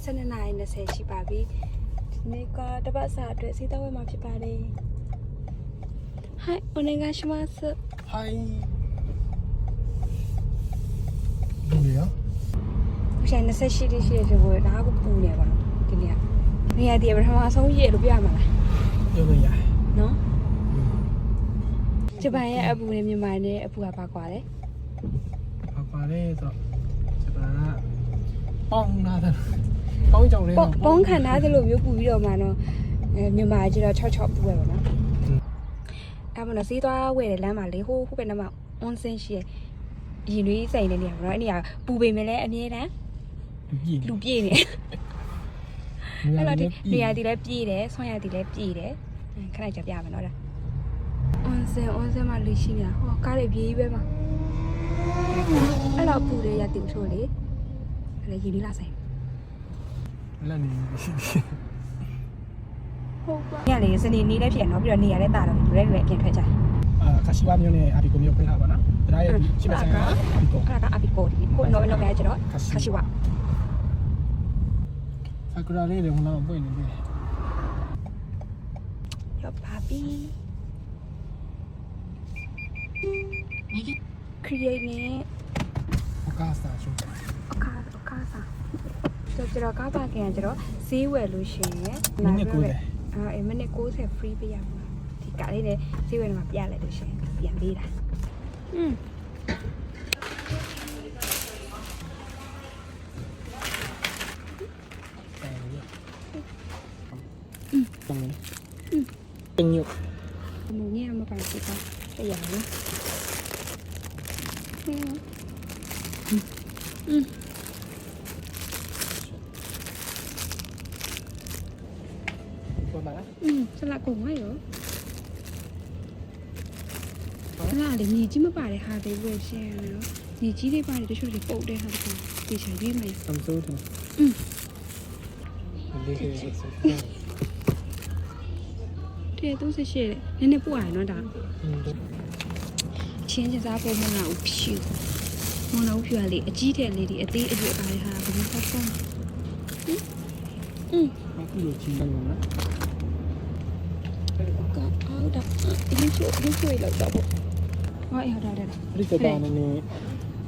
12 နာရီ 20 ရှိပါပြီဒီနေ့ကတပတ်စာအတွက်စီးတော့ဝဲမှာဖြစ်ပါတယ် Hi お願いしますはいどうやဟိုဆိုင်28ရှိတဲ့ဆိုတော့ဒါကပူနေပါတော့ဒီနေ့ကနေရာဒီပထမဆုံးရေလို့ပြရမှာလား ပြောလို့ရတယ် နော်ဂျပန်ရဲ့အပူနဲ့မြန်မာနဲ့အပူကပါကွာတယ် ဘာပါလဲဆိုဂျပန်ကပေါင်းလာတယ်ပေါင်းကြောင်လေး ပေါင်းခံထားသလိုမျိုးပူပြီးတော့မှတော့မြန်မာကျတော့6ပူရပါတော့အဲ့မလို့စီးသွားဝယ်တယ်လမ်းမှာလေဟိုပဲနမအွန်စင်ရှိရင်တွေးဆိုင်နေနေရပါတော့အဲ့နေရာပူပေမဲ့လည်းအမြဲတမ်းလူပြည့်နေအဲ့တော့ဒီနေရာဒီလည်းပြည့်တယ်ဆွမ်းရဒီလည်းပြည့်တယ်ခဏကြာပြမယ်နော်ဒါအွန်စင်မှာလူရှိနေတာဟောကားတွေပြေးပဲမှာအဲ့တော့ပူတယ်ရတူဆိုလေအဲ့လေရင်းနေလာဆိုင် လက်နေရှိ ဟုတ်ပါညလေစနေနေ့လည်းဖြစ်နော်ပြီးတော့နေရာလည်းတာတော့လူလည်းအပြင်ထွက်ကြ ခါရှိဝါမျိုးနဲ့အာဘီကိုမျိုးခွင့်လာပါနော်ဒါရဲ့ရှိမဆိုင်အာဘီကို အဲ့ဒါကအပီကိုဒီကိုနော်ပဲကျတော့ခါရှိဝ ဆာကူရာလေးတွေဟိုနောက်ပွင့်နေပြီ ရောပါပြီ create နဲ့ โอကားစာရှုပ် အခါစားကျတော့ကားပါကင်ကကျတော့ဈေးဝယ်လို့ရှိရင် မိနစ်90 မိနစ်60 free ပေးရမှာဒီကားလေးနဲ့ဈေးဝယ်မှာပြလိုက်လို့ရှိရင်ပြန်ပေးတာเป็นยุก หมูเนี่ยมาปั่นสิคะขยันนะตัวมาละ สลัดกุ้งให้เหรอสลัดเลยมีจิ้มป่าเลยค่ะเดี๋ยวเวอร์ชันแล้วมีจิ้มได้ป่าเดี๋ยวช่วยเดี๋ยวโป๊ะได้ค่ะทุกคนตีฉายเยี่ยมเลย ซัมซุงถึงนี่คือ တဲ့38တဲ့နည်းနည်းပို့ရတယ်နော်ဒါချင်းစစားပုံမနာဦးဖြူမနာဦးဖြူကလေအကြီးတဲ့လေးဒီအသေးအရွယ်ပါလေဟာဘယ်လိုပေါ့ပေါ့အခုလိုချင်းတယ်နော် ကအော်ဒါဒီချိုလောက်တော့ပေါ့ဟောရတာတဲ့ ဒီစတာနဲ့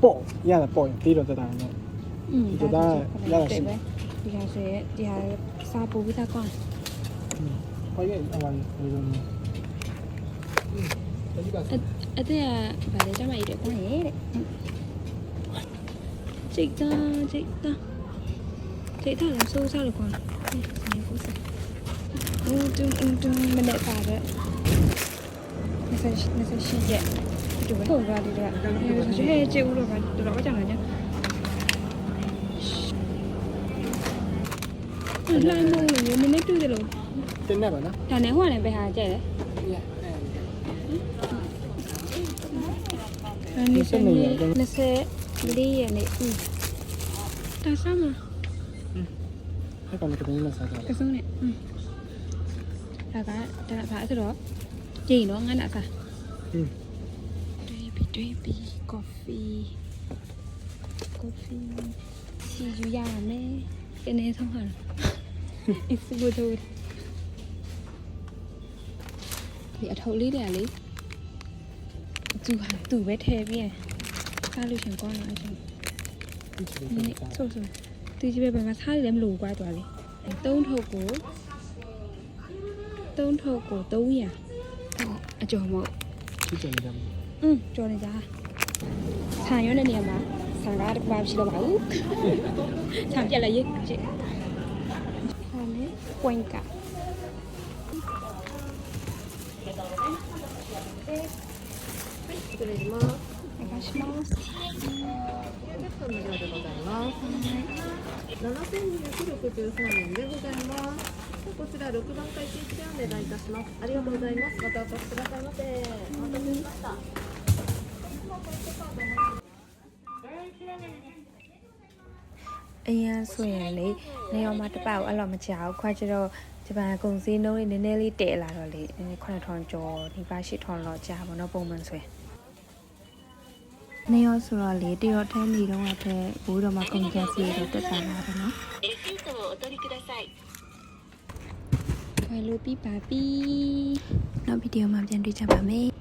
ပေါ့ရတာပေါ့ရင်ပြီးတော့စတာနဲ့ဒီစတာရတာရှိ ဒီဟာဆိုဒီဟာစားပူပြီးသားကောင်း ဘာရဲ့အဝိုင်းလိုလိုမျိုးတတိပါ အတဲ့ကဗာလေကျမရတဲ့ကောင်းရဲ့တဲ့စိတ်သားလည်းစိုးစားလို့ကောင်းတယ်တူမနဲ့ပါတဲ့28ရက်ဒီဘက်ဟုတ်ပါဒီကဟဲ့ကျေဦးတော့ပါတော်ကြောင်လာညလိုင်းမလို့နည်းနည်းတူတယ်လို့ တင်းနေပါနော် ဒါနဲ့ဟိုကလည်းပဲဟာကြက်တယ်24ရက်နေ့ဒါစားမ ให้ก่อนจะเป็นยังไงสัก ကစုံးနဲ့ဒါကဘာဆိုတော့ကြည့်နော်ငါ့နာစားတွေးပြီး coffee စီယူရမယ်တနေ့ဆုံးဟာအစ်စဘူတို့ဒီအထုပ်လေးတွေကလေသူပဲထည့်ပြီးစားလို့ရှင်ကောင်းလားရှင်ဆိုသူကြီးပဲဘာမှစားရတယ်မလို့ကွာသွားလေ3ထုပ်ကို300အကျော်မဟုတ် ที่จะมีด ကြော်နေကြဆန်ရွက်တဲ့နေရာမှာဆန်ကားတစ်ပါးရှိတော့ပါဘူးဆန်ပြက်လိုက်ရေးကြည့်ဆန်နဲ့ကွင်ကお願いします。無料でございます。7263円でございます。こちら6番会計でお願いいたします。ありがとうございます。またお越しくださいませ。お待たせしました。အရင်ဆိုရင်လေနေရာမှာတပတ်ကိုအဲ့လိုမကြောက်ခွာကျတော့ဂျပန်ကုန်စည်နှုန်းလေးနည်းနည်းလေးတည်လာတော့လေ9000ကျော်ဒီပါ8000လောက်ကြာပါတော့ပုံမှန်ဆိုရင်နေရောဆိုတော့လေတရောထဲနေတော့တဲ့ဘိုးတော်မှာကုန်ကြစီတော့တက်တာလာတယ်နော်お取りください。 ဝယ်လို့ပြီးပါပြီနောက်ဗီဒီယိုမှာပြန်တွေ့ကြပါမယ်